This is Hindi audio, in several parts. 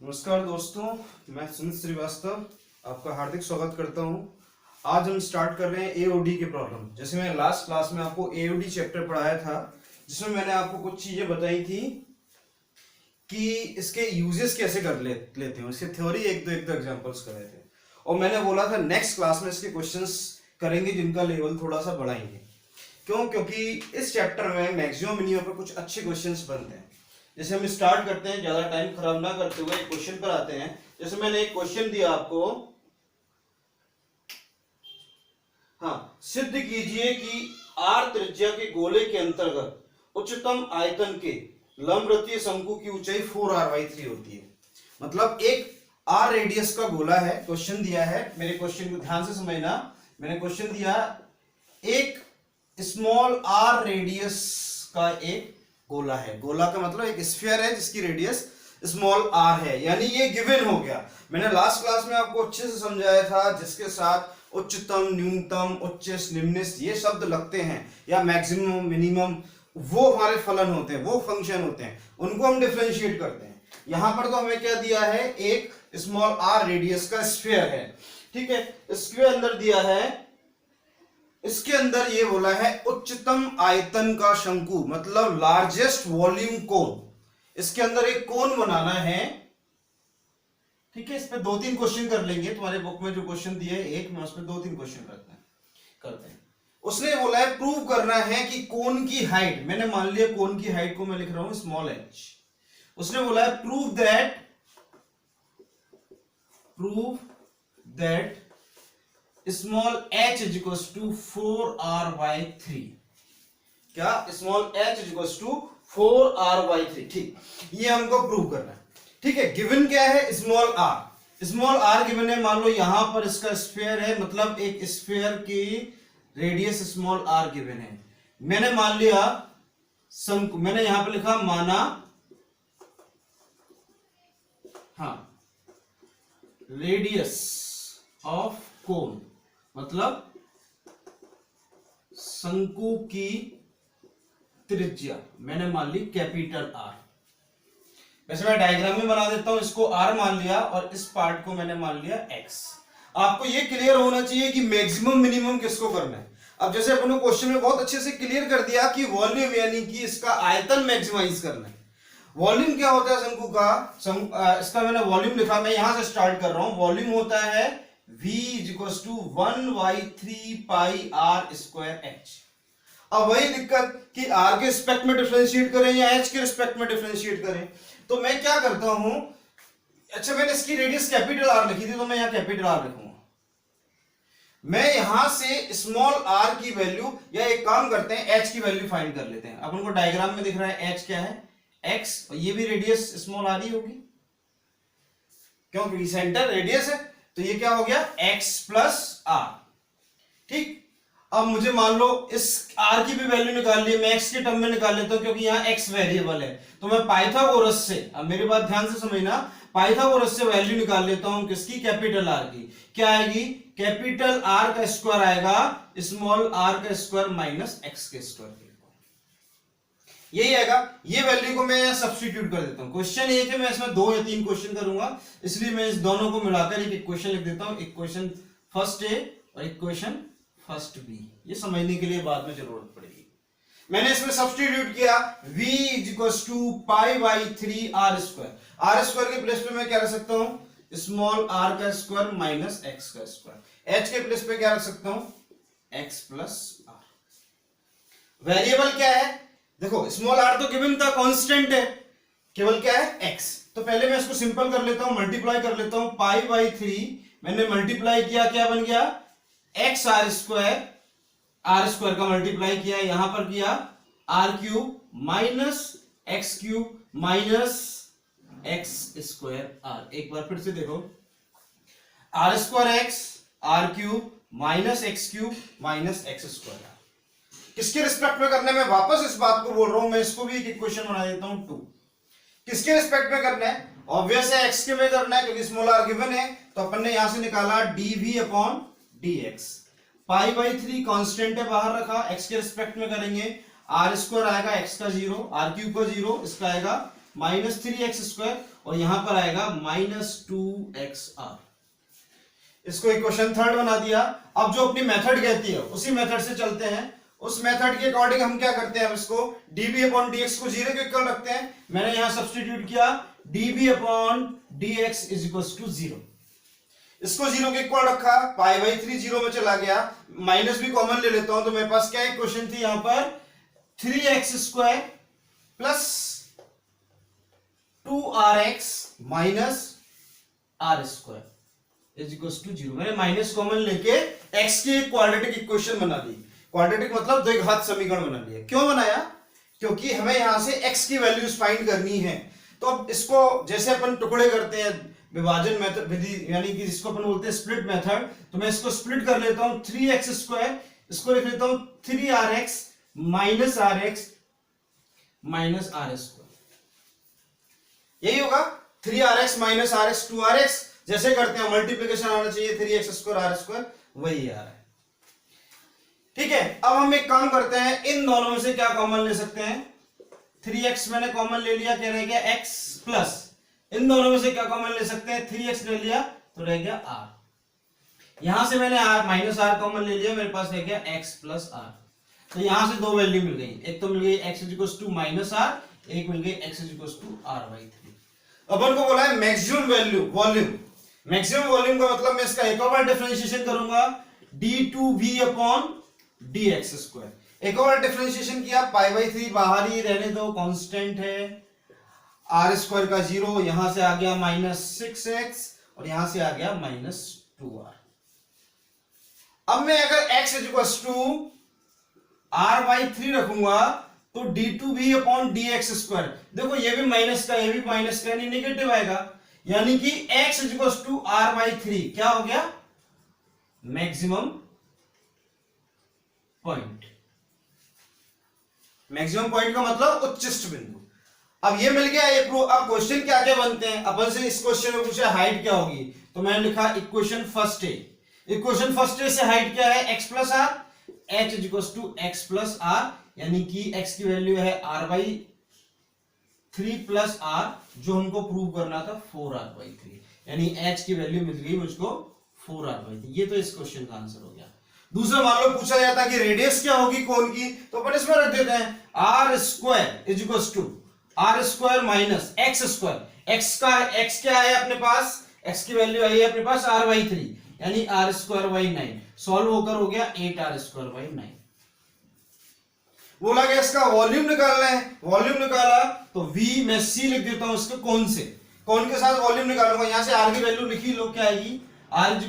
नमस्कार दोस्तों, मैं सुमित श्रीवास्तव आपका हार्दिक स्वागत करता हूं। आज हम स्टार्ट कर रहे हैं एओडी के प्रॉब्लम। जैसे मैंने लास्ट क्लास में आपको एओडी चैप्टर पढ़ाया था, जिसमें मैंने आपको कुछ चीजें बताई थी कि इसके यूजेस कैसे लेते हैं, इसके थ्योरी एक दो एग्जांपल्स कर रहे थे। और मैंने बोला था नेक्स्ट क्लास में इसके क्वेश्चंस करेंगे जिनका लेवल थोड़ा सा बढ़ाएंगे। क्योंकि इस चैप्टर में मैक्सिमम मिनिमम पर कुछ अच्छे क्वेश्चंस बनते हैं। जैसे हम स्टार्ट करते हैं, ज्यादा टाइम खराब ना करते हुए एक क्वेश्चन पर आते हैं। जैसे मैंने एक क्वेश्चन दिया आपको, हाँ, सिद्ध कीजिए कि आर त्रिज्या के गोले के अंतर्गत उच्चतम आयतन के लंबवृत्तीय शंकु की ऊंचाई 4r/3 होती है। मतलब एक आर रेडियस का गोला है, क्वेश्चन दिया है। मेरे क्वेश्चन को ध्यान से समझना। मैंने क्वेश्चन दिया, एक स्मॉल आर रेडियस का एक गोला है। गोला का मतलब एक स्फीयर है जिसकी रेडियस स्मॉल आर है, यानी ये गिवन हो गया। मैंने लास्ट क्लास में आपको अच्छे से समझाया था, जिसके साथ उच्चतम, न्यूनतम, उच्चस, निम्नस ये शब्द लगते हैं, या मैक्सिमम, मिनिमम, वो हमारे फलन होते हैं, वो फंक्शन होते हैं, उनको हम डिफरेंशिएट करते हैं। यहां पर तो हमें क्या दिया है, एक स्मॉल आर रेडियस का स्फीयर है, ठीक है। इसके अंदर दिया है, इसके अंदर ये बोला है उच्चतम आयतन का शंकु, मतलब लार्जेस्ट वॉल्यूम कोन। इसके अंदर एक कोन बनाना है, ठीक है। इस पे 2-3 क्वेश्चन कर लेंगे। तुम्हारे बुक में जो क्वेश्चन दिए एक में, उसमें 2-3 क्वेश्चन करते हैं। उसने बोला है प्रूव करना है कि कोन की हाइट, मैंने मान लिया कोन की हाइट को मैं लिख रहा हूं स्मॉल h। उसने बोला है prove that small h is equal to 4r/3। क्या? Small h is equal to 4r/3। ठीक, ये हमको प्रूव करना है, ठीक है। गिवन क्या है? Small r। Small r given है। मान लो यहां पर इसका स्फीयर है, मतलब एक स्फीयर की रेडियस स्मॉल r गिवन है। मैंने मान लिया शंकु, मैंने यहां पर लिखा माना, हाँ, रेडियस ऑफ कोन, मतलब शंकु की त्रिज्या मैंने मान ली कैपिटल आर। वैसे मैं डायग्राम में बना देता हूं, इसको आर मान लिया और इस पार्ट को मैंने मान लिया एक्स। आपको ये क्लियर होना चाहिए कि मैक्सिमम मिनिमम किसको करना है। अब जैसे अपन ने क्वेश्चन में बहुत अच्छे से क्लियर कर दिया कि वॉल्यूम, यानी कि इसका आयतन मैक्सिमाइज करना है। वॉल्यूम क्या होता है शंकु का? इसका मैंने वॉल्यूम लिखा, मैं यहां से स्टार्ट कर रहा हूं। वॉल्यूम होता है v is equal to 1/3 pi r square h। अब वही दिक्कत कि r के रिस्पेक्ट में डिफरेंशिएट करें या h के रिस्पेक्ट में डिफरेंशिएट करें। तो मैं क्या करता हूं, अच्छा, मैंने इसकी रेडियस कैपिटल r लिखी थी, तो मैं यहां कैपिटल r लिखूंगा। मैं यहां से स्मॉल r की वैल्यू, या एक काम करते हैं h की वैल्यू फाइंड कर लेते हैं। अपन को डायग्राम में दिख रहा है h क्या है, x, और ये भी रेडियस स्मॉल r ही होगी, क्योंकि सेंटर रेडियस है। तो ये क्या हो गया, x प्लस r। ठीक, अब मुझे मान लो इस r की भी वैल्यू निकाल ली, मैं x के टर्म में निकाल लेता हूं, क्योंकि यहाँ x वेरिएबल है। तो मैं पाइथागोरस से, अब मेरी बात ध्यान से समझना, पाइथागोरस से वैल्यू निकाल लेता हूं किसकी, कैपिटल r की। क्या आएगी? कैपिटल R का स्क्वायर आएगा स्मॉल r का स्क्वायर माइनस x के स्क्वायर। यही आएगा। ये वैल्यू को मैं सब्स्टिट्यूट कर देता हूं। क्वेश्चन एक है, मैं इसमें 2 या 3 क्वेश्चन करूंगा, इसलिए मैं इस दोनों को मिलाकर एक इक्वेशन लिख देता हूं। इक्वेशन फर्स्ट ए और इक्वेशन फर्स्ट बी। ये समझने के लिए बाद में जरूरत पड़ेगी। मैंने इसमें सब्स्टिट्यूट किया, v इज इक्वल टू पाई/3 r स्क्वायर। r स्क्वायर के प्लेस पे मैं क्या रख सकता हूं, स्मॉल r का स्क्वायर माइनस x का स्क्वायर। h के प्लेस पे क्या रख सकता हूं, x प्लस r। वेरिएबल क्या है? देखो, स्मॉल r तो गिवन था, कांस्टेंट है, केवल क्या है, x। तो पहले मैं इसको सिंपल कर लेता हूं, मल्टीप्लाई कर लेता हूं। पाई/3 मैंने मल्टीप्लाई किया, क्या बन गया, x r स्क्वायर का मल्टीप्लाई किया, यहां पर किया r³ minus x³ minus x square r। एक बार फिर से देखो, r² x r³ minus x³ minus x square r। किसके रिस्पेक्ट में करना है? मैं वापस इस बात को बोल रहा हूं, मैं इसको भी एक इक्वेशन बना देता हूं 2। किसके रिस्पेक्ट में करना है? ऑब्वियस है x के में करना है, क्योंकि स्मॉल r गिवन है। तो अपन ने यहां से निकाला dv/dx। पाई/3 कांस्टेंट है, बाहर रखा, x के रिस्पेक्ट में करेंगे, r स्क्वायर आएगा, x का 0, r³ का 0, इसका आएगा -3x स्क्वायर और यहां पर आएगा -2xr। इसको इक्वेशन थर्ड बना दिया। अब जो अपनी मेथड कहती है उसी मेथड से चलते हैं। उस मेथड के अकॉर्डिंग हम क्या करते हैं, अब इसको dv/dx को 0 के इक्वल रखते हैं। मैंने यहां सब्स्टिट्यूट किया dv/dx = 0। इसको 0 के इक्वल रखा, π/3 0 में चला गया, माइनस भी कॉमन ले लेता हूं तो मेरे पास क्या इक्वेशन थी यहां पर 3x² + 2rx - r² = 0। मैंने माइनस कॉमन लेके x की एक क्वाड्रेटिक इक्वेशन बना दी। क्वाड्रेटिक मतलब द्विघात समीकरण बना लिया। क्यों बनाया? क्योंकि हमें यहां से x की वैल्यूज फाइंड करनी है। तो अब इसको जैसे अपन टुकड़े करते हैं विभाजन मेथड विधि, यानी कि जिसको अपन बोलते हैं स्प्लिट मेथड, तो मैं इसको स्प्लिट कर लेता हूं 3x², इसको लिख लेता हूं 3rx - rx - r²। यही होगा 3rx - rx 2rx। जैसे करते हैं मल्टीप्लिकेशन आना चाहिए 3x² r², वही आ रहा है। ठीक है, अब हम एक काम करते हैं, इन दोनों में से क्या कॉमन ले सकते हैं? 3x मैंने कॉमन ले लिया, क्या रह गया x प्लस, इन दोनों में से क्या कॉमन ले सकते हैं? 3x ले लिया तो रह गया r। यहां से मैंने -r कॉमन ले लिया, मेरे पास रह गया x + r। तो यहां से दो वैल्यू मिल गई, एक तो मिल गई x = -r, एक मिल गई x = r/3। अपन को बोला है maximum value volume. Maximum volume का मतलब मैं इसका एक और बार डिफरेंशिएशन करूंगा d2v/dx²। एक और डिफरेंशिएशन किया, π/3 बाहर ही रहने दो, कांस्टेंट है, r² का 0, यहां से आ गया -6x और यहां से आ गया -2r। अब मैं अगर x = r/3 रखूंगा तो d2v/dx², देखो ये भी माइनस का, ये भी माइनस का, यानी नेगेटिव आएगा, यानी कि x = r/3 क्या हो गया? Maximum point. मैक्सिमम पॉइंट का मतलब उच्चिष्ट बिंदु। अब ये मिल गया, ये प्रूव। अब क्वेश्चन क्या क्या बनते हैं अपन से? इस क्वेश्चन में पूछा हाइट क्या होगी, तो मैंने लिखा equation first A. Equation first A से हाइट क्या है? x + r, h = x + r, यानी कि x की वैल्यू है r/3 + r, जो हमको प्रूव करना था 4r/3, यानी h की वैल्यू मिल गई मुझको 4r/3। ये तो इस क्वेश्चन का आंसर हो गया। दूसरा मान लो पूछा जाता कि रेडियस क्या होगी कोन की, तो अपन इसमें रख देते हैं r² - x²। x क्या है अपने पास? x की वैल्यू आई है अपने पास r/3, यानी r²/9। सॉल्व होकर हो गया 8r²/9। बोला गया इसका वॉल्यूम निकालना है। वॉल्यूम निकाला तो v मैं c लिख देता हूं इसके कोन से, कोन के साथ वॉल्यूम निकालूंगा। यहां से r की वैल्यू लिखी लो, क्या आएगी? r =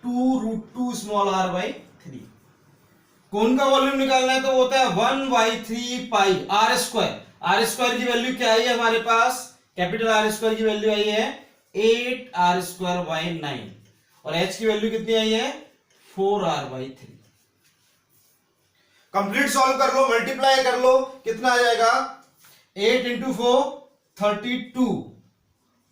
2√2 r/3। कोन का वॉल्यूम निकालना है तो होता है 1/3 पाई r²। r² की वैल्यू क्या आई है हमारे पास? कैपिटल R² की वैल्यू आई है 8r²/9 और h की वैल्यू कितनी आई है? 4r/3। कंप्लीट सॉल्व कर लो, मल्टीप्लाई कर लो, कितना आ जाएगा? 8 × 4 32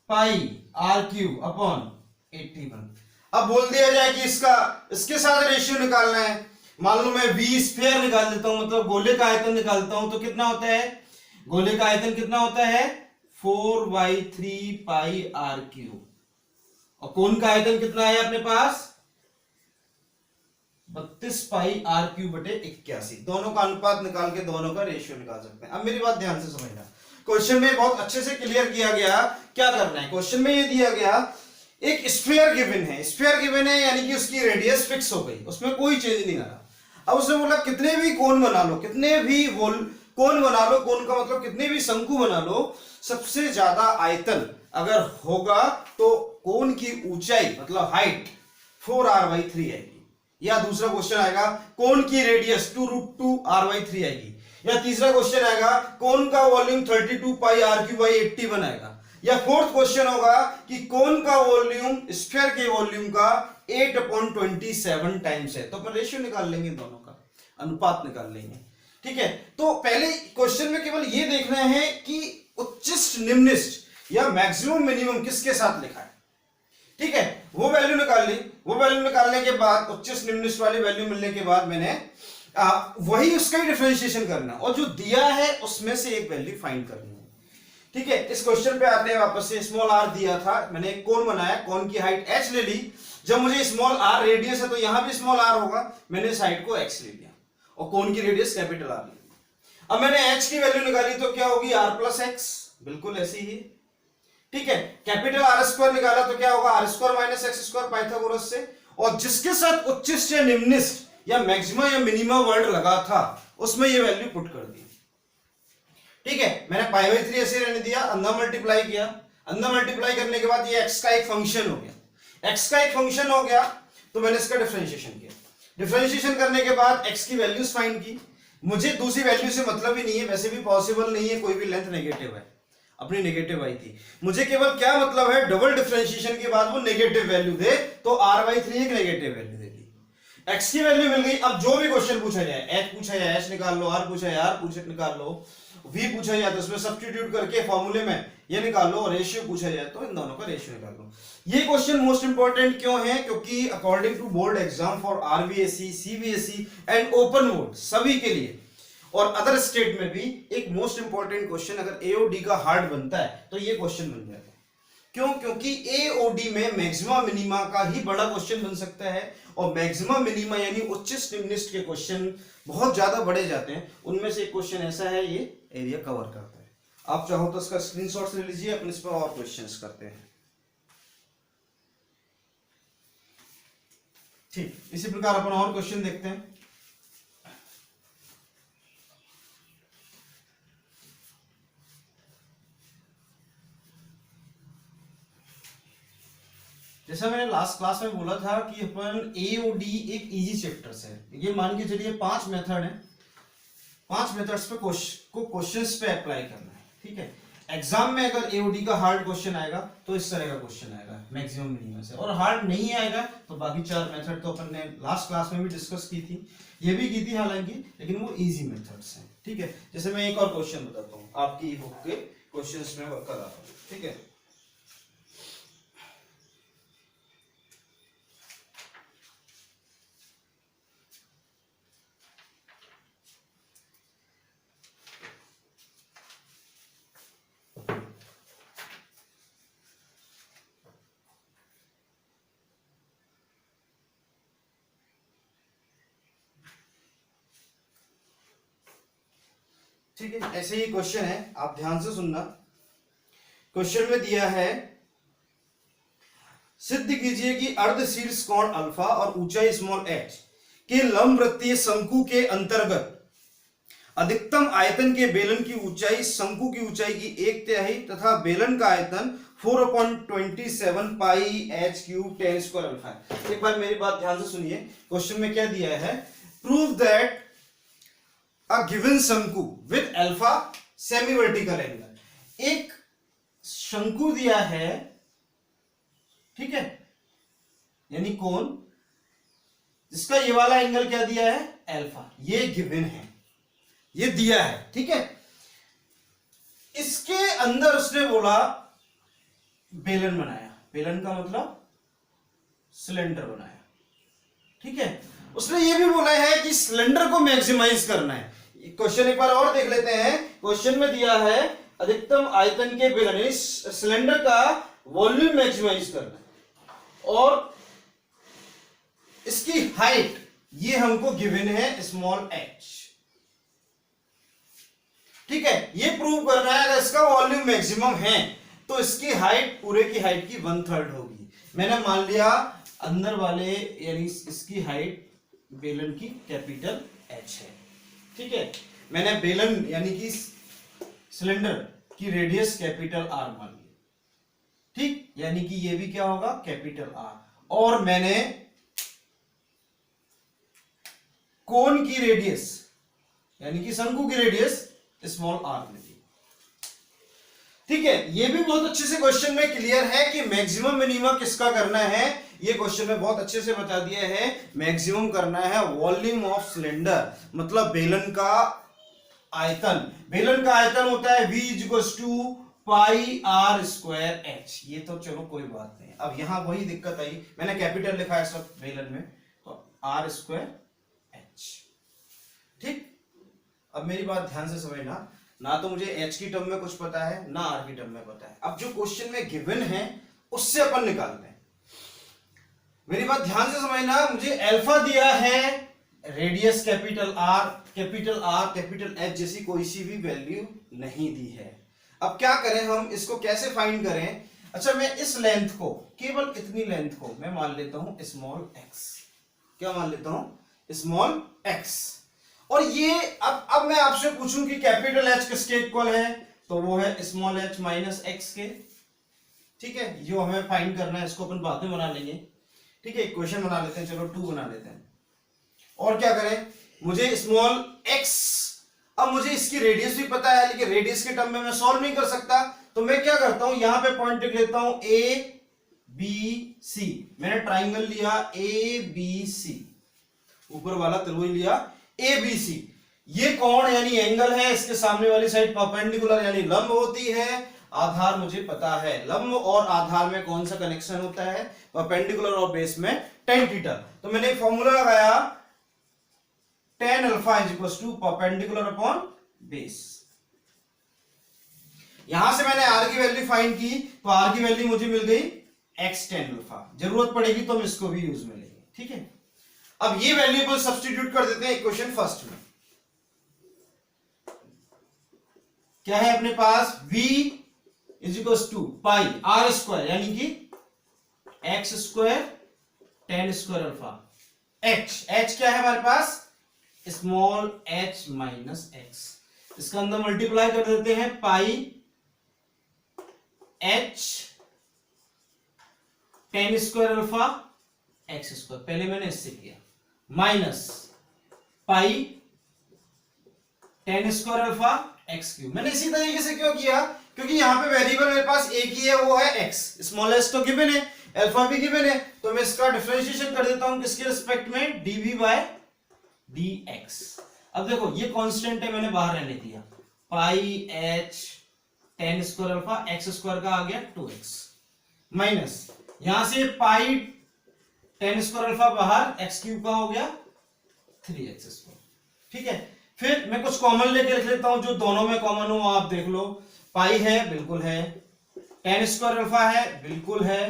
पाई r³/81। अब बोल दिया जाए कि इसके साथ रेशियो निकालना है। मान लो मैं v स्फीयर निकाल देता हूं, मतलब गोले का आयतन निकालता हूं, तो कितना होता है? गोले का आयतन कितना होता है? 4/3 पाई r³। और कोन का आयतन कितना है अपने पास? 32 पाई r³/81। दोनों का अनुपात निकाल के दोनों का रेशियो निकाल सकते हैं। अब मेरी बात ध्यान से समझना, क्वेश्चन में बहुत अच्छे से क्लियर किया गया क्या करना है। क्वेश्चन में ये दिया गया एक स्फीयर गिवन है, स्फीयर गिवन है यानी कि उसकी रेडियस फिक्स हो गई, उसमें कोई चेंज नहीं आ रहा। अब उसने बोला कितने भी कोन बना लो, कितने भी कोन बना लो, कोन का मतलब कितने भी शंकु बना लो, सबसे ज्यादा आयतन अगर होगा तो कोन की ऊंचाई मतलब हाइट 4r/3 आएगी। या दूसरा क्वेश्चन आएगा कोन की रेडियस 2√2 r/3 आएगी। या तीसरा क्वेश्चन आएगा कोन का वॉल्यूम 32 पाई r³/81 आएगा। या फोर्थ क्वेश्चन होगा कि कोन का वॉल्यूम स्फीयर के वॉल्यूम का 8/27 टाइम्स है। तो अपन रेशियो निकाल लेंगे, दोनों का अनुपात निकाल लेंगे। ठीक है, तो पहले क्वेश्चन में केवल ये देखना है कि उच्चिष्ट निम्निष्ट या मैक्सिमम मिनिमम किसके साथ लिखा है। ठीक है, वो वैल्यू निकाल ली। वो वैल्यू निकालने के बाद उच्चिष्ट निम्निष्ट वाली वैल्यू मिलने के बाद मैंने वही उसका ही डिफरेंशिएशन करना और जो दिया है उसमें से एक वैल्यू फाइंड करनी है। ठीक है, इस क्वेश्चन पे आते हैं वापस से। स्मॉल आर दिया था, मैंने एक कोन बनाया, कोन की हाइट h ले ली। जब मुझे स्मॉल आर रेडियस है तो यहां भी स्मॉल आर होगा, मैंने इस हाइट को x ले लिया और कोन की रेडियस कैपिटल आर ले ली। अब मैंने h की वैल्यू निकाली तो क्या होगी, r प्लस एक्स, बिल्कुल ऐसी ही। ठीक है, कैपिटल आर स्क्वायर निकाला तो क्या होगा, R square minus X square Pythagoras से। और जिसके साथ उच्चिष्ट या निम्निष्ट या मैक्सिमा या मिनिमा वर्ड लगा था उसमें ये वैल्यू पुट कर दी। ठीक है, मैंने पाई बाई 3 ऐसे रहने दिया, अंदर मल्टीप्लाई किया। अंदर मल्टीप्लाई करने के बाद ये x का एक फंक्शन हो गया। x का एक फंक्शन हो गया तो मैंने इसका डिफरेंशिएशन किया। डिफरेंशिएशन करने के बाद x की वैल्यूज फाइंड की। मुझे दूसरी वैल्यू से मतलब ही नहीं है, वैसे भी पॉसिबल नहीं है, कोई भी लेंथ नेगेटिव है, अपनी नेगेटिव आई थी। मुझे केवल क्या मतलब है, डबल डिफरेंशिएशन के बाद वो नेगेटिव वैल्यू दे, तो r/3 एक नेगेटिव वैल्यू देगी। x की वैल्यू मिल गई। अब जो भी क्वेश्चन पूछा जाए, h पूछा जाए h निकाल लो, r पूछा जाए r पूछे निकाल लो, v पूछा जाए तो उसमें सब्स्टिट्यूट करके फॉर्मूले में ये निकाल लो, और रेशियो पूछा जाए तो इन दोनों का रेशियो निकाल लो। ये क्वेश्चन मोस्ट इंपॉर्टेंट क्यों है, क्योंकि according to board exam for RBSE, CBSE and open board सभी के लिए और अदर स्टेट में भी एक मोस्ट इंपॉर्टेंट क्वेश्चन अगर एओडी का हार्ड बनता है तो ये क्वेश्चन बन जाता है। क्यों, क्योंकि एओडी में मैक्सिमा मिनिमा का ही बड़ा क्वेश्चन बन सकता है, और मैक्सिमा मिनिमा यानी उच्चिष्ट निम्निष्ट के क्वेश्चन बहुत ज्यादा बड़े जाते हैं। उनमें से एक क्वेश्चन ऐसा है, ये एरिया कवर करता है। आप चाहो तो इसका स्क्रीनशॉट ले लीजिए, अपने इस पर और क्वेश्चंस करते हैं। ठीक, इसी प्रकार अपन और क्वेश्चन देखते हैं। जैसा मैंने लास्ट क्लास में बोला था कि अपन एओडी एक इजी चैप्टर्स है। ये मान के चलिए 5 मेथड है, 5 मेथड्स पे क्वेश्चंस पे अप्लाई करना है। ठीक है, एग्जाम में अगर एओडी का हार्ड क्वेश्चन आएगा तो इस तरह का क्वेश्चन आएगा मैक्सिमम मिनिमम से, और हार्ड नहीं आएगा तो बाकी 4 मेथड तो अपन ने लास्ट क्लास में भी डिस्कस की थी, ये भी की थी हालांकि, लेकिन वो इजी मेथड्स हैं। ठीक है, जैसे मैं एक और क्वेश्चन बताता हूँ, आपकी बुक के क्वेश्चंस में वर्क कर रहा हूँ। ठीक है, ठीक है, ऐसे ही क्वेश्चन है, आप ध्यान से सुनना। क्वेश्चन में दिया है, सिद्ध कीजिए कि अर्धशीर्ष कोण अल्फा और ऊंचाई स्मॉल h के लंबवृत्तीय शंकु के अंतर्गत अधिकतम आयतन के बेलन की ऊंचाई शंकु की ऊंचाई की 1/3 तथा बेलन का आयतन 4/27 पाई h cube tan square alpha है। एक बार मेरी बात ध्यान से सुनिए, क्वेश्चन में क्या दिया है, प्रूव दैट a given शंकु with alpha semi vertical angle। एक शंकु दिया है, ठीक है, यानी कोण, जिसका ये वाला एंगल क्या दिया है, अल्फा, ये गिवन है, ये दिया है। ठीक है, इसके अंदर उसने बोला बेलन बनाया, बेलन का मतलब सिलेंडर बनाया। ठीक है, उसने ये भी बोला है कि सिलेंडर को मैक्सिमाइज करना है। क्वेश्चन एक बार और देख लेते हैं। क्वेश्चन में दिया है अधिकतम आयतन के बेलन, यानी सिलेंडर का वॉल्यूम मैक्सिमाइज करना है, और इसकी हाइट ये हमको गिवन है स्मॉल h। ठीक है, ये प्रूव करना है, अगर इसका वॉल्यूम मैक्सिमम है तो इसकी हाइट पूरे की हाइट की 1/3 होगी। मैंने मान लिया अंदर वाले यानी इसकी हाइट बेलन की कैपिटल h है। ठीक है, मैंने बेलन यानी कि सिलेंडर की रेडियस कैपिटल R मान ली। ठीक, यानी कि ये भी क्या होगा, कैपिटल R, और मैंने कोन की रेडियस यानी कि शंकु की रेडियस स्मॉल r ले ली। ठीक है, ये भी बहुत अच्छे से क्वेश्चन में क्लियर है कि मैक्सिमम मिनिमम किसका करना है। ये क्वेश्चन में बहुत अच्छे से बता दिया है, मैक्सिमम करना है वॉल्यूम ऑफ सिलेंडर, मतलब बेलन का आयतन। बेलन का आयतन होता है V = पाई r स्क्वायर h। ये तो चलो कोई बात नहीं। अब यहां वही दिक्कत आई, मैंने कैपिटल लिखा है सब बेलन में, तो r स्क्वायर h। ठीक, अब मेरी बात ध्यान से समझना, ना तो मुझे h की टर्म में कुछ पता है ना r की टर्म में पता है। अब जो क्वेश्चन में गिवन है उससे अपन निकालते हैं। मेरी बात ध्यान से समझना, मुझे अल्फा दिया है, radius capital R, capital H जैसी कोई सी भी वैल्यू नहीं दी है। अब क्या करें हम, इसको कैसे फाइंड करें? अच्छा, मैं इस लेंथ को, केवल इतनी लेंथ को मैं मान लेता हूं स्मॉल x। क्या मान लेता हूं? Small x। और ये अब मैं आपसे पूछूं कि कैपिटल H किसके इक्वल है, तो वो है स्मॉल h माइनस x के। ठीक है, जो हमें फाइंड करना है इसको अपन बाद में बना लेंगे। ठीक है, इक्वेशन बना लेते हैं, चलो 2 बना लेते हैं। और क्या करें, मुझे स्मॉल x, अब मुझे इसकी रेडियस भी पता है, लेकिन रेडियस के टर्म में मैं सॉल्व नहीं कर सकता, तो मैं क्या करता हूं, यहां पे पॉइंट लिख लेता हूं a b c। मैंने ट्राइंगल लिया a b c, ऊपर वाला त्रिभुज लिया a b c। ये कोण यानी एंगल है, इसके सामने वाली साइड परपेंडिकुलर यानी लंब होती है। आधार मुझे पता है, लंब और आधार में कौन सा कनेक्शन होता है, परपेंडिकुलर और बेस में tan थीटा। तो मैंने फॉर्मूला लगाया tan alpha is equal to perpendicular upon base. यहां से मैंने r की वैल्यू फाइंड की, तो r की वैल्यू मुझे मिल गई x tan अल्फा। जरूरत पड़ेगी तो हम इसको भी यूज में लेंगे। ठीक है, अब ये वैल्यूएबल सब्स्टिट्यूट कर देते हैं इक्वेशन फर्स्ट में। क्या है अपने पास, v is equal to pi r square यानी कि x square tan square alpha. h क्या है हमारे पास, स्मॉल h माइनस x। इसका अंदर मल्टीप्लाई कर देते हैं, pi h tan square alpha x square, पहले मैंने इससे किया, minus pi tan square alpha x cube. मैंने इसी तरीके से क्यों किया, क्योंकि यहां पे वेरिएबल मेरे पास एक ही है, वो है x। स्मॉल h तो गिवन है, अल्फा भी गिवन है, तो मैं इसका डिफरेंशिएशन कर देता हूं किसके रिस्पेक्ट में, dv बाय dx। अब देखो ये कांस्टेंट है, मैंने बाहर रहने दिया, पाई h tan square alpha x square का आ गया 2x, माइनस यहां से पाई tan स्क्वायर अल्फा बाहर, x क्यूब का हो गया 3x स्क्वायर। ठीक है, फिर मैं कुछ कॉमन लेके लिख लेता हूं, जो दोनों में कॉमन हो आप देख लो। पाई है, बिल्कुल है, tan स्क्वायर अल्फा है, बिल्कुल है।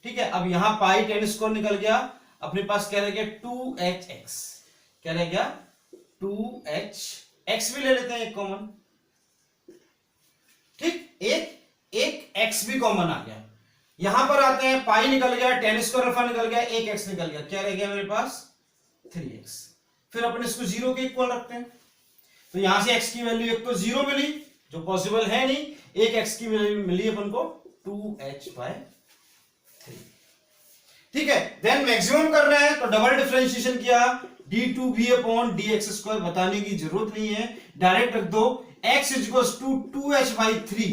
ठीक है, अब यहां पाई tan स्क्वायर निकल गया, अपने पास क्या रह गया 2hx। क्या रह गया 2h, x भी ले लेते हैं एक कॉमन। ठीक, एक x भी कॉमन आ गया। यहां पर आते हैं, पाई निकल गया, tan स्क्वायर अल्फा निकल गया, एक x निकल गया, क्या रह गया मेरे पास 3x। फिर अपन इसको 0 के इक्वल रखते हैं, तो यहां से x की वैल्यू एक तो 0 मिली, जो पॉसिबल है नहीं, एक x की वैल्यू मिली अपन को 2h/3। ठीक है, देन मैक्सिमम कर रहे हैं तो डबल डिफरेंशिएशन किया, d2v अपॉन dx स्क्वायर, बताने की जरूरत नहीं है, डायरेक्ट रख दो, x is equal to 2h/3।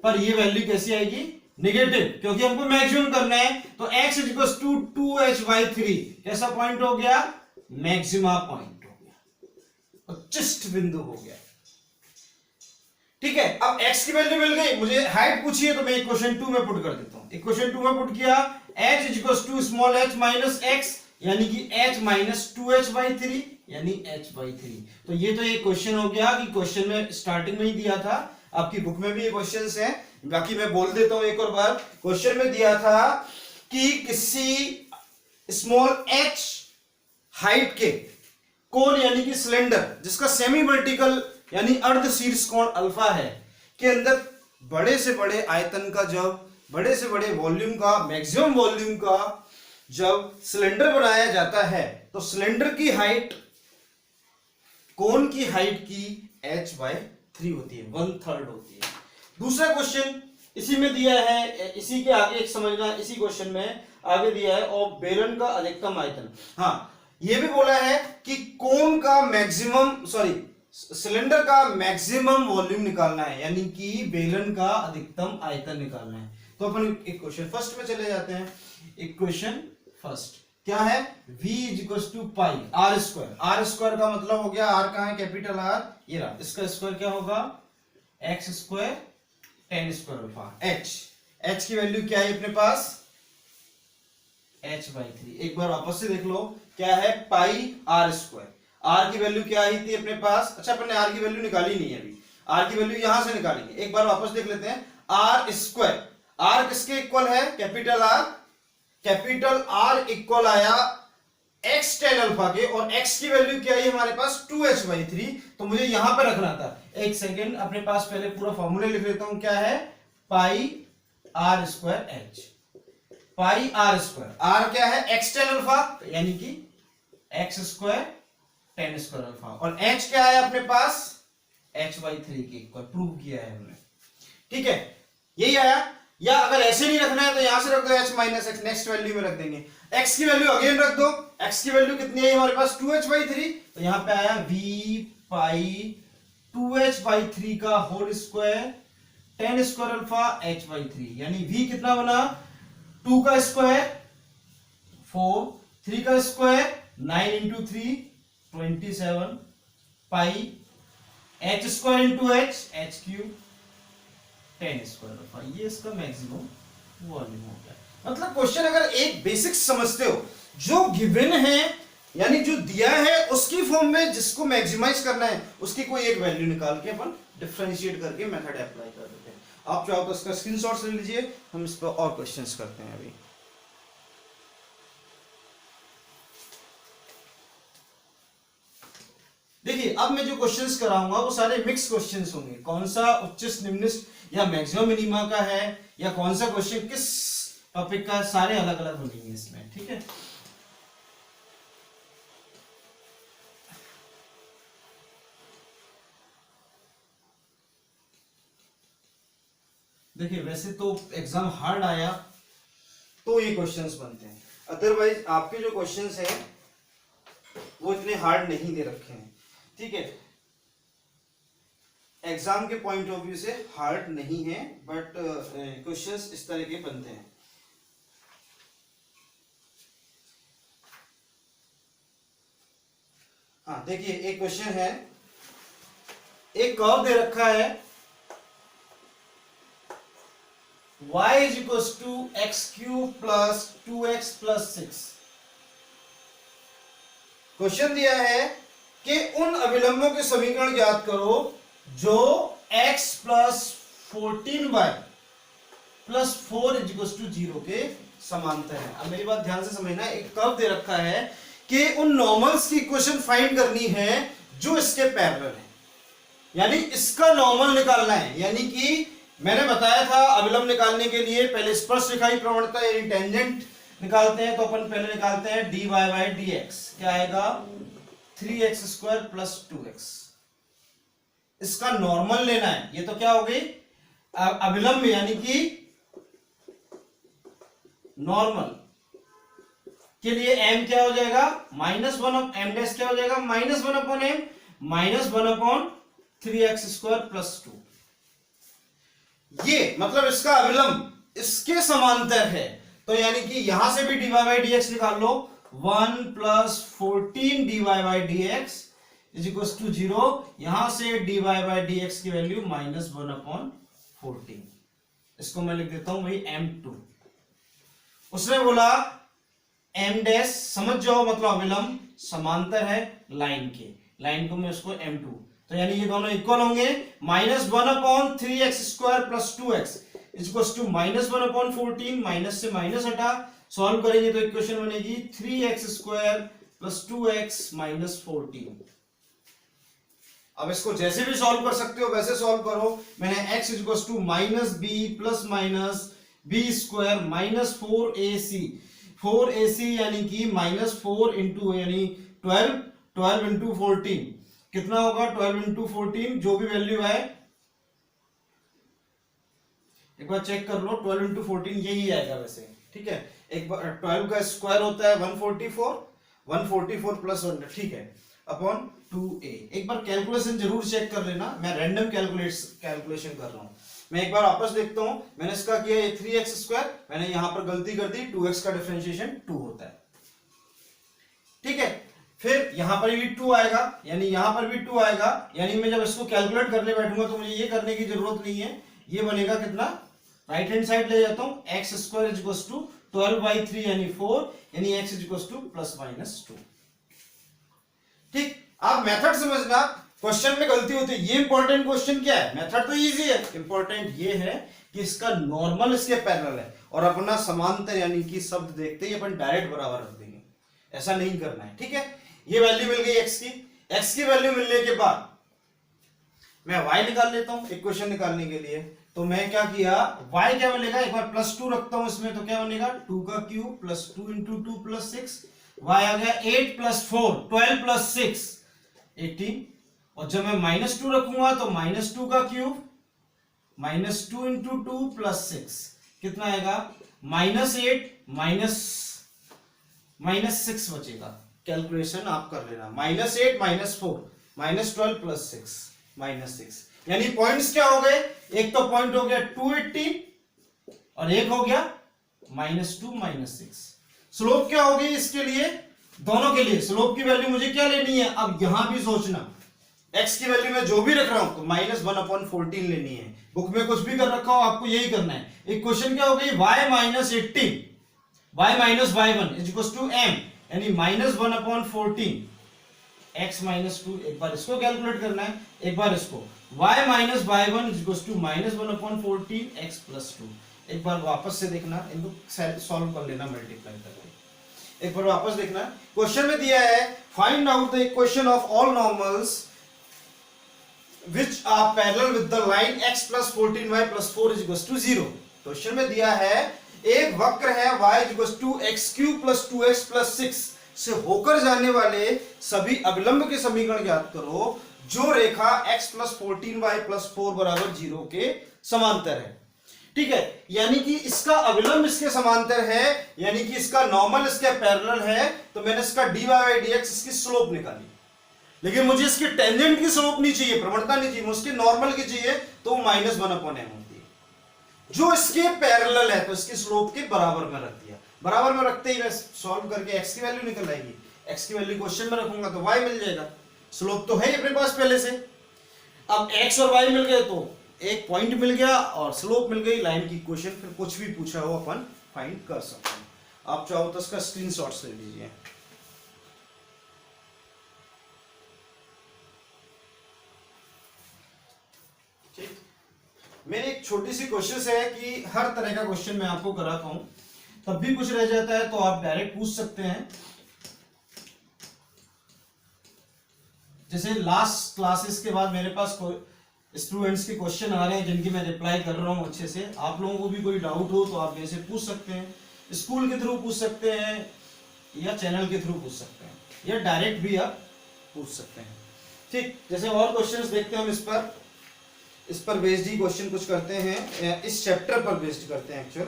पर ये वैल्यू कैसी आएगी, नेगेटिव, क्योंकि हमको मैक्सिमम करना है, तो x is equal to 2h/3 कैसा पॉइंट हो गया, मैक्सिमा पॉइंट हो गया, उच्चिष्ट बिंदु हो गया। ठीक है, अब x की वैल्यू मिल गई, मुझे हाइट पूछी है, तो मैं इक्वेशन 2 में पुट कर देता हूं। इक्वेशन 2 में पुट किया, h is equal to small h minus x यानी कि h माइनस 2h/3 यानी h/3। तो ये तो एक क्वेश्चन हो गया कि क्वेश्चन में स्टार्टिंग में ही दिया था, आपकी बुक में भी ये क्वेश्चंस हैं, बाकी मैं बोल देता हूं एक और बार। क्वेश्चन में दिया था कि किसी स्मॉल h हाइट के कोण यानी कि सिलेंडर, जिसका सेमी वर्टिकल यानी अर्ध शीर्ष कोण अल्फा है, के अंदर बड़े से बड़े आयतन का, जब बड़े से बड़े वॉल्यूम का, मैक्सिमम वॉल्यूम का जब सिलेंडर बनाया जाता है, तो सिलेंडर की हाइट कोण की हाइट की h/3 होती है, 1/3 होती है। दूसरा क्वेश्चन इसी में दिया है, इसी के आगे एक समझना, इसी क्वेश्चन में आगे दिया है, और बेलन का अधिकतम आयतन। हाँ, ये भी बोला है कि कोण का मैक्सिमम, सॉरी सिलेंडर का मैक्सिमम वॉल्यूम निकालना है, यानी कि बेलन का अधिकतम आयतन निकालना है। तो अपन इक्वेशन फर्स्ट में चले जाते हैं। इक्वेशन फर्स्ट क्या है, v is equal to pi r square. r square का मतलब हो गया, r कहां है, कैपिटल R, ये रहा, इसका स्क्वायर क्या होगा x square tan square alpha. h की वैल्यू क्या है अपने पास, h/3। एक बार वापस से देख लो, क्या है, पाई r स्क्वायर। आर की वैल्यू क्या आई थी अपने पास, अच्छा अपन ने आर की वैल्यू निकाली नहीं है अभी, आर की वैल्यू यहां से निकालेंगे, एक बार वापस देख लेते हैं। आर स्क्वायर, आर किसके इक्वल है, capital R, capital R equal आया एक्स टेन अल्फा के, और एक्स की वैल्यू क्या है हमारे पास 2h/3, तो मुझे यहां पे रखना था। एक सेकेंड, अपने पास पहले पूरा फॉर्मूला लिख लेता हूं, क्या है, pi r square H, pi r square, r क्या है एक्स टेन अल्फा, यानी कि x square tan square alpha, और एच क्या है अपने पास h/3 के इक्वल, प्रूव किया है हमने, ठीक है, यही आया। या अगर ऐसे नहीं रखना है तो यहां से रख दो h minus x, next value में रख देंगे, x की वैल्यू अगेन रख दो, x की वैल्यू कितनी है हमारे पास 2h/3, तो यहां पे आया v पाई 2h/3 का whole square tan square alpha h/3, यानी v कितना बना 2 का स्क्वायर 4, 3 का स्क्वायर 9 इंटू 3 27, पाई h square into h cube 10 square alpha, ये इसका मैक्सिमम वॉल्यूम हो गया। मतलब क्वेश्चन अगर एक बेसिक समझते हो, जो गिवन है यानी जो दिया है उसकी फॉर्म में जिसको मैक्सिमाइज करना है उसकी कोई एक वैल्यू निकाल के अपन डिफरेंशिएट करके मेथड अप्लाई कर देते हैं। आप चाहो तो इसका स्क्रीनशॉट ले लीजिए, हम इस पर और क्वेश्चंस करते हैं अभी। देखिए अब मैं जो क्वेश्चंस कराऊंगा वो सारे मिक्स क्वेश्चंस होंगे, कौन सा उच्चस्त निम्नस्त या मैक्सिमम मिनिमा का है या कौन सा क्वेश्चन किस टॉपिक का, सारे अलग अलग बनेंगे इसमें, ठीक है। देखिए वैसे तो एग्जाम हार्ड आया तो ये क्वेश्चंस बनते हैं, अदरवाइज आपके जो क्वेश्चंस हैं वो इतने हार्ड नहीं दे रखे हैं, ठीक है, एग्जाम के पॉइंट ऑफ व्यू से हार्ड नहीं है, बट क्वेश्चंस इस तरह के बनते हैं। हाँ देखिए एक क्वेश्चन है, एक कर्व दे रखा है y is equal to X cube plus 2x plus 6। Question दिया है कि उन अभिलंबों के समीकरण ज्ञात करो जो x plus 14y plus 4 is equal to 0 के समांतर है। अब मेरी बात ध्यान से समझना, एक कर्व दे रखा है कि उन नॉर्मल्स की इक्वेशन फाइंड करनी है जो इसके पैरेलल है, यानी इसका नॉर्मल निकालना है। यानी कि मैंने बताया था अभिलंब निकालने के लिए पहले स्पर्शरेखाई प्रवणता यानी टेंजेंट निकालते हैं, तो अपन पहले निकालते हैं dy बाई dx, क्या आएगा 3x स्क्वायर प्लस 2x, इसका नॉर्मल लेना है। ये तो क्या हो गई अभिलंब, यानी कि नॉर्मल के लिए m क्या हो जाएगा -1 m डैश क्या हो जाएगा -1/m -1/3x स्क्वायर प्लस 2। ये मतलब इसका अभिलंब इसके समांतर है, तो यानी कि यहां से भी dy बाई dx निकाल लो, 1 plus 14 dy by dx is equal to 0, यहां से dy बाई dx की वैल्यू -1/14, इसको मैं लिख देता हूं भाई m2। उसने बोला m डैश, समझ जाओ मतलब अभिलंब समांतर है लाइन के, लाइन को मैं उसको m2, तो यानी ये दोनों इक्वल होंगे, -1/3x square plus 2x is equal to -1/14, minus से माइनस हटा, सॉल्व करेंगे तो इक्वेशन बनेगी 3x square plus 2x minus 14। अब इसको जैसे भी सॉल्व कर सकते हो वैसे सॉल्व करो। मैंने x is equal to -b plus minus b square minus 4ac यानी कि -4 इंटू यानी 12 इंटू 14 कितना होगा, 12 इंटू 14 जो भी वैल्यू है एक बार चेक कर लो, 12 इंटू 14 यही आएगा वैसे, ठीक है। एक बार 12 का स्क्वायर होता है 144 प्लस 1, ठीक है, अपॉन 2a। एक बार कैलकुलेशन जरूर चेक कर लेना, मैं रैंडम कैलकुलेशन कर रहा हूं। मैं एक बार वापस देखता हूं, मैंने इसका किया ये 3x स्क्वायर, मैंने यहां पर गलती कर दी, 2x का डिफरेंशिएशन 2 होता है, ठीक है। फिर यहां पर भी 2 आएगा, यानी यहां पर भी 2 आएगा, यानी मैं जब इसको कैलकुलेट करने बैठूंगा तो मुझे ये करने की जरूरत नहीं है, ये बनेगा कितना, राइट हैंड साइड ले जाता हूं, x square is equal to 12/3 यानी 4, यानी x is equal to plus minus 2, ठीक। आप मेथड समझना, क्वेश्चन में गलती होती है। ये इंपॉर्टेंट क्वेश्चन क्या है, मेथड तो इजी है, इंपॉर्टेंट ये है कि इसका नॉर्मल इसके पैरेलल है और अपना समांतर यानी कि शब्द देखते ही अपन डायरेक्ट बराबर रख देंगे, ऐसा नहीं करना है, ठीक है। ये वैल्यू मिल गई एक्स की वैल्यू मिलने के बाद मैं y निकाल लेता हूं इक्वेशन निकालने के लिए। तो मैं क्या किया, y क्या मिलेगा, एक बार +2 रखता हूं इसमें, तो क्या बनेगा 2 का क्यूब +2 × 2 + 6, y आ गया 8 + 4 12 + 6 18, और जब मैं -2 रखूंगा तो -2 का क्यूब -2 × 2 + 6 कितना आएगा, -8 -6 बचेगा। कैलकुलेशन आप कर लेना, -8 -4 -12 + 6 -6, यानी पॉइंट्स क्या हो गए, एक तो पॉइंट हो गया 280 और एक हो गया -2 -6। स्लोप क्या होगी इसके लिए, दोनों के लिए स्लोप की वैल्यू मुझे क्या लेनी है, अब यहां भी सोचना, x की वैल्यू में जो भी रख रहा हूं तो -1/14 लेनी है। बुक में कुछ भी कर रखा हो आपको यही करना है। एक क्वेश्चन क्या हो गई, y - 18 y - y1 = m, यानी -1/14 x - 2, एक बार इसको कैलकुलेट करना है, एक बार इसको y - y1 = -1/14 x + 2। एक बार वापस से देखना, इनको सॉल्व कर लेना मल्टीप्लाई करके। एक बार वापस देखना, क्वेश्चन में दिया है find out the equation of all normals which are parallel with the line x + 14y + 4 = 0। Question में दिया है एक वक्र है y = x³ + 2x + 6 से होकर जाने वाले सभी अविलंब के समीकरण ज्ञात करो जो रेखा x + 14y + 4 = 0 के समांतर है। ठीक है, यानी कि इसका अविलंब इसके समांतर है, यानी कि इसका नॉर्मल इसके पैरेलल है, तो मैंने इसका dy/dx इसकी स्लोप निकाली। लेकिन मुझे इसकी टेंजेंट की स्लोप नहीं चाहिए, प्रवणता नहीं चाहिए, मुझे नॉर्मल की चाहिए, तो -1/m होती है। जो इसके पैरेलल है तो इसकी स्लोप के बराबर में रख दिया, बराबर में रखते ही मैं सॉल्व करके x की वैल्यू निकल आएगी। x की वैल्यू क्वेश्चन में रखूंगा तो y मिल जाएगा, स्लोप तो है ही अपने पास पहले से। अब x और y मिल गए तो एक पॉइंट मिल गया और स्लोप मिल गई, लाइन की इक्वेशन, फिर कुछ भी पूछा हो अपन फाइंड कर सकते हैं। आप चाहो तो इसका स्क्रीनशॉट्स ले लीजिए। ठीक, मेरी एक छोटी सी कोशिश है कि हर तरह का क्वेश्चन मैं आपको कराता हूं, तब भी कुछ रह जाता है तो आप डायरेक्ट पूछ सकते हैं। जैसे लास्ट क्लासेस के बाद मेरे पास स्टूडेंट्स के क्वेश्चन आ रहे हैं जिनकी मैं रिप्लाई कर रहा हूं अच्छे से। आप लोगों को भी कोई डाउट हो तो आप मेरे से पूछ सकते हैं, स्कूल के थ्रू पूछ सकते हैं या चैनल के थ्रू पूछ सकते हैं या डायरेक्ट भी आप पूछ सकते हैं। ठीक, जैसे और क्वेश्चंस देखते हैं हम इस पर बेस्ड ही क्वेश्चन कुछ करते हैं, इस चैप्टर पर बेस्ड करते हैं एक्चुअल।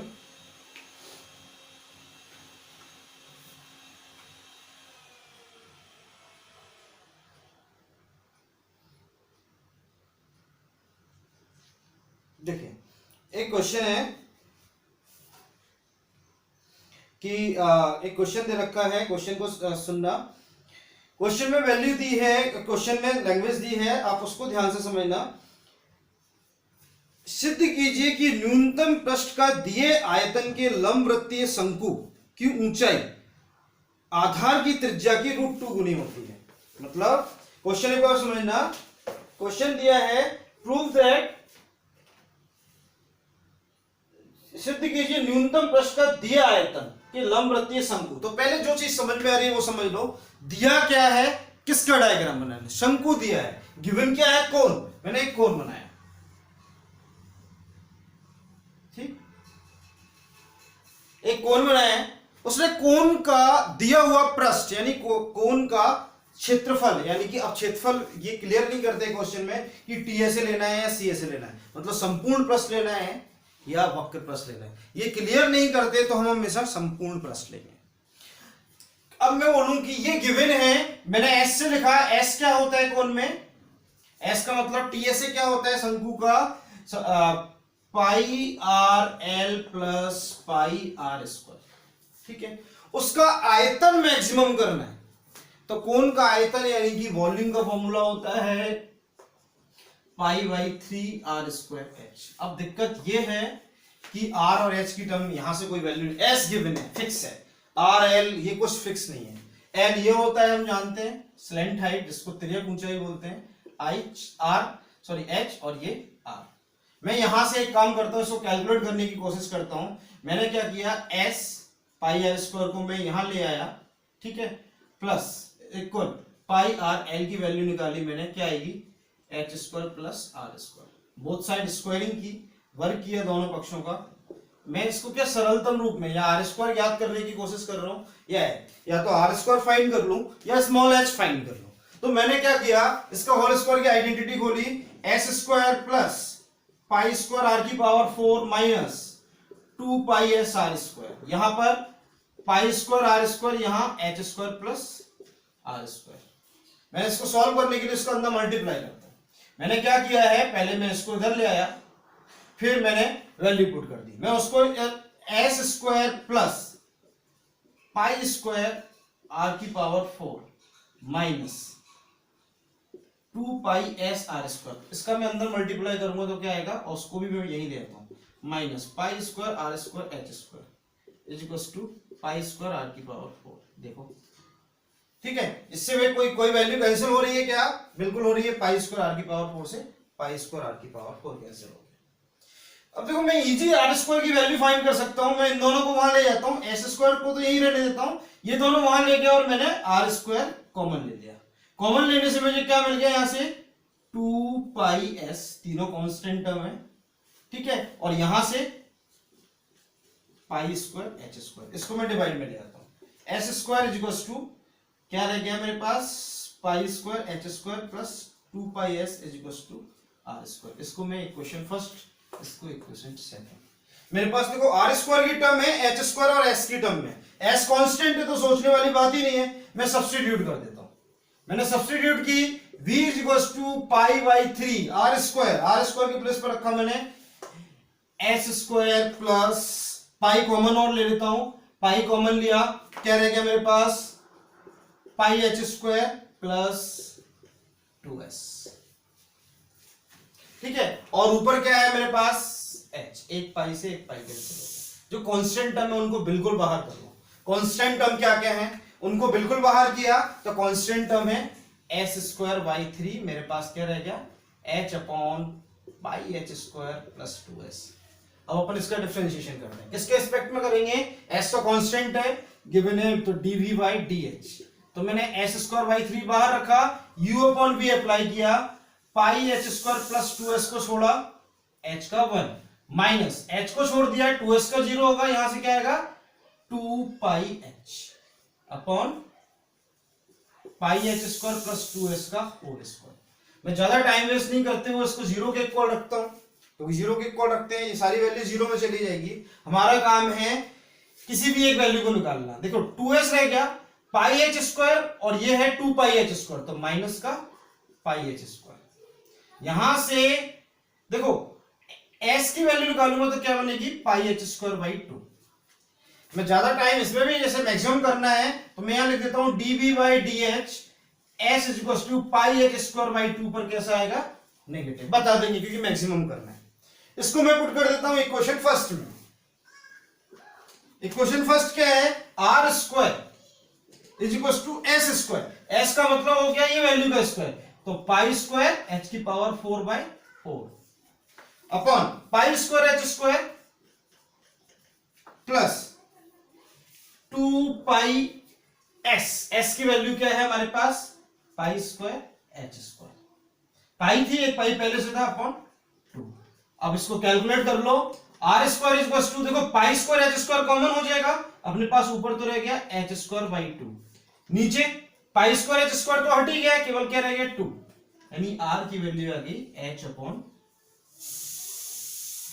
देखिए, एक क्वेश्चन है कि एक क्वेश्चन दे रखा है, क्वेश्चन को सुनना। क्वेश्चन में वैल्यू दी है, क्वेश्चन में लैंग्वेज दी है, आप उसको ध्यान से समझना। सिद्ध कीजिए कि न्यूनतम पृष्ठ का दिए आयतन के लंबवृत्तीय शंकु की ऊंचाई आधार की त्रिज्या की √2 गुनी होती है। मतलब क्वेश्चन एक बार समझना, क्वेश्चन दिया है प्रूव दैट, सिद्ध कीजिए न्यूनतम पृष्ठ का दिया आयतन के लंबवृत्तीय शंकु। तो पहले जो चीज समझ में आ रही है वो समझ लो। दिया क्या है, किसका डायग्राम बनाना, शंकु दिया है, गिवन क्या है, कोण, मैंने एक कोण बनाया। ठीक, एक कोण बनाया है, उसने कोण का दिया हुआ पृष्ठ यानी कोण का क्षेत्रफल, यानी कि अब क्षेत्रफल ये क्लियर नहीं करते क्वेश्चन में कि टीए से लेना है या सीए से लेना है, मतलब संपूर्ण पृष्ठ लेना है या वक्र पृष्ठ लेना है, ये क्लियर नहीं करते तो हम हमेशा संपूर्ण पृष्ठ लेंगे। अब मैं बोलूं कि ये गिवन है, मैंने एस से लिखा, एस क्या होता है कोण में, एस का मतलब टीए से क्या होता है, शंकु का πr_l + πr²। ठीक है, उसका आयतन मैक्सिमम करना है, तो कोण का आयतन यानी कि वॉल्यूम का फॉर्मूला होता है π/3r²h। अब दिक्कत ये है कि r और h की टर्म यहां से कोई वैल्यू नहीं, s गिवन है, फिक्स है, r l ये कुछ फिक्स नहीं है, एल ये होता है, हम जानते हैं स्लैंट हाइट, जिसको तिर्यक ऊंचाई बोलते हैं, एच और ये आर। मैं यहां से एक काम करता हूं, इसको कैलकुलेट करने की कोशिश करता हूं। मैंने क्या किया, एस पाई आर स्क्वायर को मैं यहां ले आया, ठीक है, plus equal pi are, L की वैल्यू निकाली मैंने, क्या आएगी, H square plus R square. Both side squaring की, वर्क किया दोनों पक्षों का। मैं इसको क्या सरलतम रूप में, या आर स्क्वायर याद करने की कोशिश कर रहा हूं, या तो आर स्क्वायर फाइंड कर लूं या स्मॉल एच फाइंड कर लूं। तो मैंने क्या किया, इसका होल स्क्वायर की आइडेंटिटी खोली, S square plus pi square R की power 4 minus 2 pi S R square. यहां पर पाई स्क्वायर आर स्क्वायर, यहां H square plus R square. मैंने इसको सॉल्व करने के लिए इसको अंदर मल्टीप्लाई करता हूं। मैंने क्या किया है, पहले मैं इसको इधर ले आया, फिर मैंने वैल्यू पुट कर दी। मैं उसको S square plus pi square R की power 4 minus 2 pi S R square, इसका मैं अंदर मल्टीप्लाई करूंगा तो क्या आएगा, और उसको भी मैं यही लेता हूं, minus pi square R square H square is equal to pi square R की पावर 4। देखो ठीक है, इससे वे कोई वैल्यू कैंसिल हो रही है क्या, बिल्कुल हो रही है, पाई स्क्वायर आर की पावर 4 से पाई स्क्वायर आर की पावर 4 कैंसिल हो गया। अब देखो मैं इजी आर स्क्वायर की वैल्यू फाइंड कर सकता हूं। मैं इन दोनों को वहां ले जाता हूं, एस स्क्वायर को तो यही रहने देता हूं, ये दोनों वहां ले गया और मैंने आर स्क्वायर कॉमन ले लिया। कॉमन लेने से मुझे क्या मिल गया, यहां से 2 पाई एस, तीनों कांस्टेंट टर्म है, ठीक है, और यहां से पाई स्क्वायर एच स्क्वायर, इसको मैं डिवाइड में ले आता हूं। S square is equal to क्या रह गया मेरे पास, pi square H square plus 2 pi s is equal to r square. इसको मैं इक्वेशन फर्स्ट, इसको इक्वेशन सेकंड। मेरे पास देखो आर स्क्वायर की टर्म है, एच स्क्वायर और एस की टर्म में, एस कांस्टेंट है तो सोचने वाली बात ही नहीं है, मैं सब्स्टिट्यूट कर देता हूं। मैंने सब्स्टिट्यूट की, v is equal to pi by 3 R square के प्लेस पर रखा मैंने S square plus pi common और ले लेता हूं, पाई कॉमन लिया, क्या रह गया मेरे पास, पाई एच स्क्वायर प्लस 2s, ठीक है, और ऊपर क्या है मेरे पास h, एक पाई से एक पाई कैंसिल हो गया। जो कांस्टेंट टर्म है उनको बिल्कुल बाहर कर लो। कांस्टेंट टर्म क्या क्या है, उनको बिल्कुल बाहर किया तो कांस्टेंट टर्म है एस स्क्वायर बाई 3, मेरे पास क्या रह गया, h upon pi H square plus 2s। अब अपन इसका डिफरेंशिएशन कर रहे हैं, किसके एस्पेक्ट में करेंगे, s का कांस्टेंट है गिवन है तो dv बाई dh, तो मैंने एस स्क्वायर बाई 3 बाहर रखा, u अपॉन v अप्लाई किया, पाई एच स्क्वायर प्लस 2s को छोड़ा, h का 1 माइनस h को छोड़ दिया, 2s का 0 होगा, यहां से क्या आएगा 2 पाई h upon pi H square plus 2s का होल स्क्वायर। मैं ज्यादा टाइम वेस्ट नहीं करते हुए इसको 0 के इक्वल रखता हूं, क्योंकि 0 के इक्वल रखते हैं ये सारी वैल्यू 0 में चली जाएगी। हमारा काम है किसी भी एक वैल्यू को निकालना। देखो 2s रह गया, पाई एच स्क्वायर और ये है 2 पाई एच स्क्वायर, तो माइनस का पाई एच स्क्वायर। यहां से देखो s की वैल्यू निकालूंगा तो क्या बनेगी, पाई एच स्क्वायर बाई 2। मैं ज्यादा टाइम इसमें भी जैसे मैक्सिमम करना है तो मैं यहां लिख देता हूं dv by dh, s is equal to pi H square by 2 पर कैसा आएगा, नेगेटिव, बता देंगे क्योंकि मैक्सिमम करना है। इसको मैं पुट कर देता हूं इक्वेशन फर्स्ट में। इक्वेशन फर्स्ट क्या है, R square is equal to S square, S का मतलब हो गया ये वैल्यू का स्क्वायर, तो पाई स्क्वायर एच की power 4 by 4 upon pi square H square plus 2 pi S, S की वैल्यू क्या है हमारे पास, pi square H square, pi थी एक पाई पहले से था अपॉन 2। अब इसको कैलकुलेट कर लो, r square is equal to, देखो pi square H square common हो जाएगा, अपने पास ऊपर तो रह गया एच स्क्वायर बाई 2, नीचे पाई स्क्वायर एच स्क्वायर तो हट ही गया, केवल क्या रह गया 2, यानी आर की वैल्यू आ गई एच अपॉन,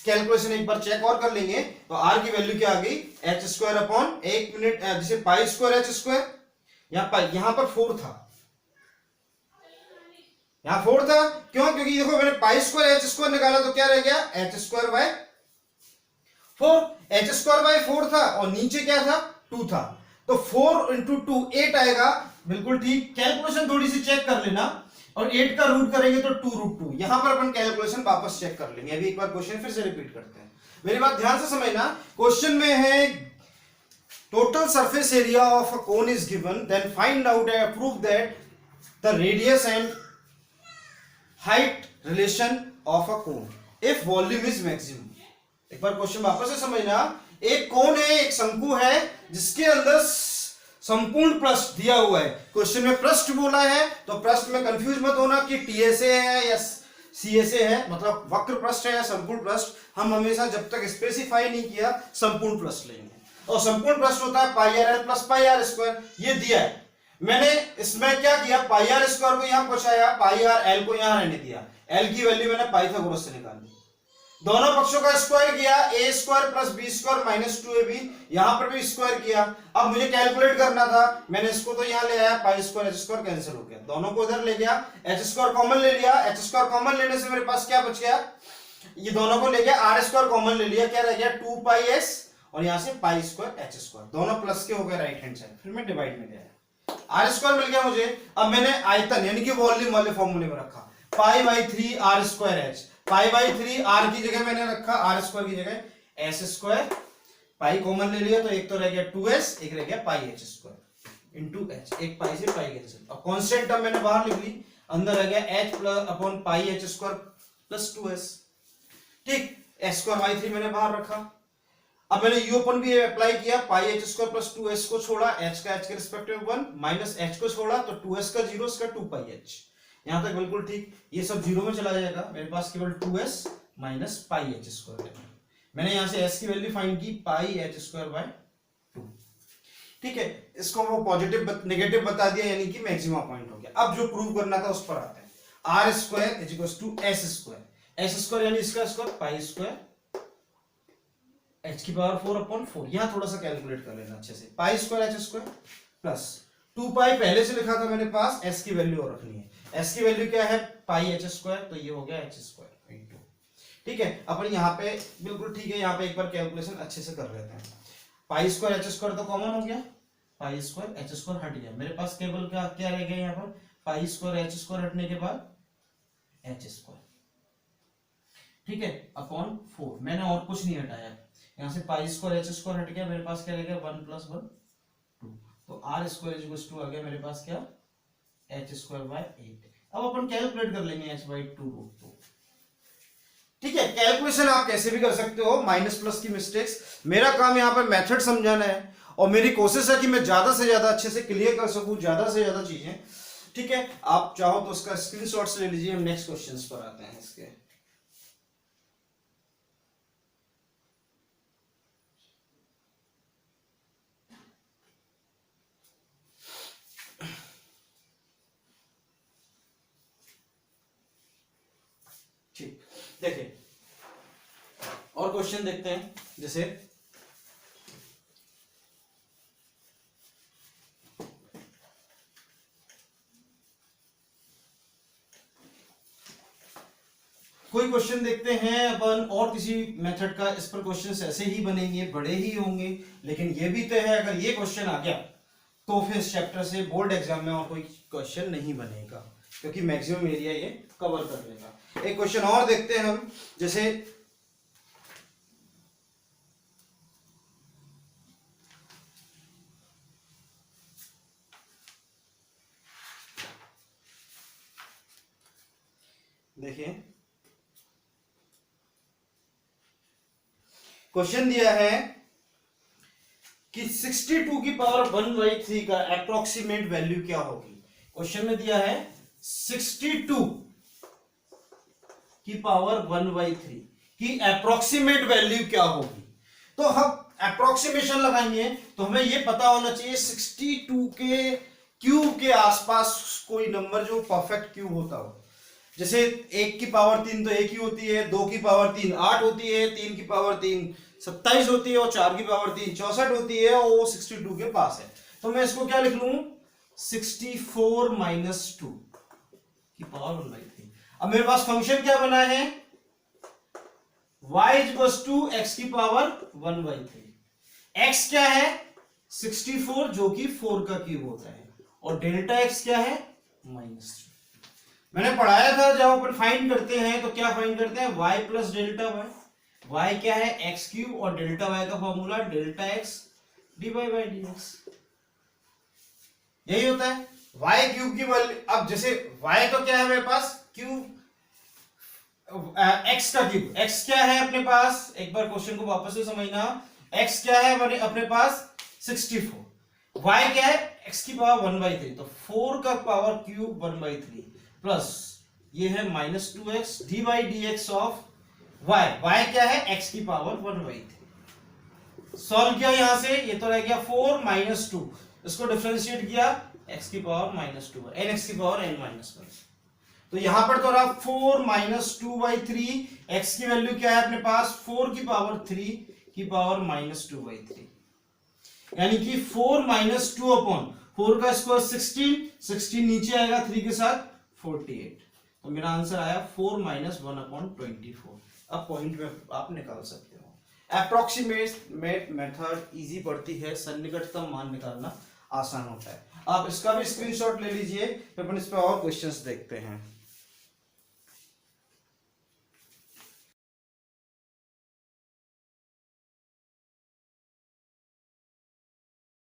कैलकुलेशन एक बार चेक और कर लेंगे तो आर की वैल्यू क्या आ गई, एच स्क्वायर अपॉन, एक मिनट, जैसे पाई स्क्वायर एच स्क्वायर, यहां पर 4 था, यहां 4 था, क्यों, क्योंकि देखो मैंने पाई स्क्वायर एच स्क्वायर निकाला तो क्या रह गया, H square by 4, H square by 4 था और नीचे क्या था 2 था, तो 4 इंटू 2 8 आएगा, बिल्कुल ठीक। कैलकुलेशन थोड़ी सी चेक कर लेना, और 8 का रूट करेंगे तो 2 रूट 2, यहां पर अपन कैलकुलेशन वापस चेक कर लेंगे। अभी एक बार क्वेश्चन फिर से रिपीट करते हैं, मेरी बात ध्यान से समझना। क्वेश्चन में है total surface area of a cone is given, then find out and prove that the radius and height relation of a cone if volume is maximum. एक बार क्वेश्चन वापस से समझना, एक कोन है, एक शंकु है जिसके अंदर संपूर्ण पृष्ठ दिया हुआ है। क्वेश्चन में पृष्ठ बोला है तो पृष्ठ में कंफ्यूज मत होना कि टीएसए है या सीएसए है, मतलब वक्र पृष्ठ है या संपूर्ण पृष्ठ। हम हमेशा जब तक स्पेसिफाई नहीं किया संपूर्ण पृष्ठ लेंगे, और संपूर्ण पृष्ठ होता है pi are l plus pi r square. ये दिया है, मैंने इसमें क्या किया, पाई आर स्क्वायर को यहां पहुंचाया, पाई आर एल को यहां रहने दिया, एल की वैल्यू मैंने पाइथागोरस से निकाली, दोनों पक्षों का स्क्वायर किया, a square plus b square minus 2ab, यहां पर भी स्क्वायर किया। अब मुझे कैलकुलेट करना था, मैंने इसको तो यहां ले आया, पाई स्क्वायर एच स्क्वायर कैंसिल हो गया, दोनों को इधर ले गया, एच स्क्वायर कॉमन ले लिया, एच स्क्वायर कॉमन लेने से मेरे पास क्या बच गया, ये दोनों को ले गया, आर स्क्वायर कॉमन ले लिया, क्या रह गया 2 पाई एस, और यहां से पाई स्क्वायर एच स्क्वायर, दोनों प्लस के हो गए राइट हैंड साइड, फिर मैं डिवाइड में गया, आर स्क्वायर मिल गया मुझे। अब मैंने आयतन यानी कि वॉल्यूम वाले फॉर्मूले में रखा, pi by 3 R square H, pi by 3 R की जगह मैंने रखा आर स्क्वायर की जगह एस स्क्वायर, पाई कॉमन ले लिया तो एक तो रह गया 2s, एक रह गया पाई एच स्क्वायर इंटू एच, एक पाई से पाई कैंसिल। अब कांस्टेंट टर्म मैंने बाहर लिख ली, अंदर रह गया h plus upon pi H square plus 2s, ठीक, s स्क्वायर बाई 3 मैंने बाहर रखा। अब मैंने u अपन भी अप्लाई किया, पाई एच स्क्वायर प्लस 2s को छोड़ा, h का h के रिस्पेक्टिव 1 माइनस h को छोड़ा तो 2s का 0, इसका 2 पाई h, यहां तक बिल्कुल ठीक, ये सब जीरो में चला जाएगा, मेरे पास केवल 2s minus pi H square है। मैंने यहां से s की वैल्यू फाइंड की पाई एच स्क्वायर बाय 2, ठीक है, इसको वो पॉजिटिव नेगेटिव बता दिया, यानी कि मैक्सिमम पॉइंट हो गया। अब जो प्रूव करना था उस पर आते हैं, R square is equal to S square, S square यानी इसका स्क्वायर पाई स्क्वायर h की पावर 4 अपॉन 4, यहां थोड़ा सा कैलकुलेट कर लेना अच्छे से, pi square H square plus 2 pi पहले से लिखा था मेरे पास, s की वैल्यू और रखनी है, s की वैल्यू क्या है पाई एच स्क्वायर, तो ये हो गया एच स्क्वायर इंटू, ठीक है। अपन यहाँ पे बिल्कुल ठीक है, यहाँ पे एक बार कैलकुलेशन अच्छे से कर लेते हैं, पाई स्क्वायर एच स्क्वायर तो कॉमन हो गया, पाई स्क्वायर एच स्क्वायर हट गया, मेरे पास केवल क्या क्या रह गया यहाँ पर, पाई स्क्वायर एच स्क्वायर हटने के बाद एच स्क्वायर, ठीक है, अपॉन 4, मैंने और कुछ नहीं हटाया, यहाँ से पाई स्क्वायर एच स्क्वायर हट गया, मेरे पास क्या रह गया 1 प्लस 1 2, तो r square is equal to आ गया मेरे पास क्या एच स्क्वायर बाय 8। अब अपन कैलकुलेट कर लेंगे h बाई 2 रूट 2, ठीक है। कैलकुलेशन आप कैसे भी कर सकते हो, माइनस प्लस की मिस्टेक्स, मेरा काम यहाँ पर मेथड समझाना है, और मेरी कोशिश है कि मैं ज्यादा से ज्यादा अच्छे से क्लियर कर सकूं, ज्यादा से ज्यादा चीजें, ठीक है। आप चाहो तो उसका स्क्रीनशॉट्स ले लीजिए, हम नेक्स्ट क्वेश्चंस पर आते हैं इसके। देखिए और क्वेश्चन देखते हैं, जैसे कोई क्वेश्चन देखते हैं अपन और किसी मेथड का, इस पर क्वेश्चन ऐसे ही बनेंगे, बड़े ही होंगे, लेकिन ये भी तय है अगर ये क्वेश्चन आ गया तो फिर इस चैप्टर से बोर्ड एग्जाम में और कोई क्वेश्चन नहीं बनेगा, क्योंकि मैक्सिमम एरिया ये कवर कर लेगा। एक क्वेश्चन और देखते हैं हम, जैसे देखिए क्वेश्चन दिया है कि 62 की पावर 1/3 का अप्रोक्सीमेट वैल्यू क्या होगी। क्वेश्चन में दिया है 62 की पावर 1/3 की अप्रोक्सीमेट वैल्यू क्या होगी। तो हम अप्रोक्सीमेशन लगाएंगे तो हमें यह पता होना चाहिए 62 के क्यूब के आसपास कोई नंबर जो परफेक्ट क्यूब होता हो। जैसे 1 की पावर 3 तो 1 ही होती है, 2 की पावर 3 8 होती है, 3 की पावर 3 27 होती है, और 4 की पावर 3 64 होती है, और वो 62 के पास है। तो मैं इसको क्या लिख लूं 64 माइनस 2 की पावर 1/3। अब मेरे पास फंक्शन क्या बना है y इक्वल्स टू x की पावर 1/3। x क्या है 64 जो कि 4 का क्यूब होता है, और डेल्टा x क्या है -2। मैंने पढ़ाया था जब अपन फाइंड करते हैं तो क्या फाइंड करते हैं y plus delta y। y क्या है x क्यूब, और डेल्टा y का formula delta x dy by dx। यही होता है y क्यूब की वैल्यू। अब जैसे y तो क्या है मेरे पास, क्यूब x का क्यूब। x क्या है अपने पास, एक बार क्वेश्चन को वापस से समझना। x क्या है अपने पास 64। y क्या है, x की पावर 1/3, तो 4 का पावर क्यूब 1/3 प्लस ये है -2x D by D x of y। y क्या है, x की पावर 1/3। सॉल्व किया यहां से, ये तो रह गया 4 - 2, इसको डिफरेंशिएट किया, x की पावर -2 n x की पावर n - 1। तो यहां पर तो रहा 4 - 2/3, x की वैल्यू क्या है अपने पास 4 की पावर 3 की पावर -2/3, यानी कि 4 - 2 अपॉन 4 का स्क्वायर 16 नीचे आएगा 3 के साथ 48। तो मेरा आंसर आया 4 - 1/24। अब पॉइंट में आप निकाल सकते हो। अप्रोक्सीमेट मेथड इजी पड़ती है, सन्निकटतम मान निकालना आसान होता है। आप इसका भी स्क्रीनशॉट ले लीजिए, फिर अपन इस पे और क्वेश्चंस देखते हैं।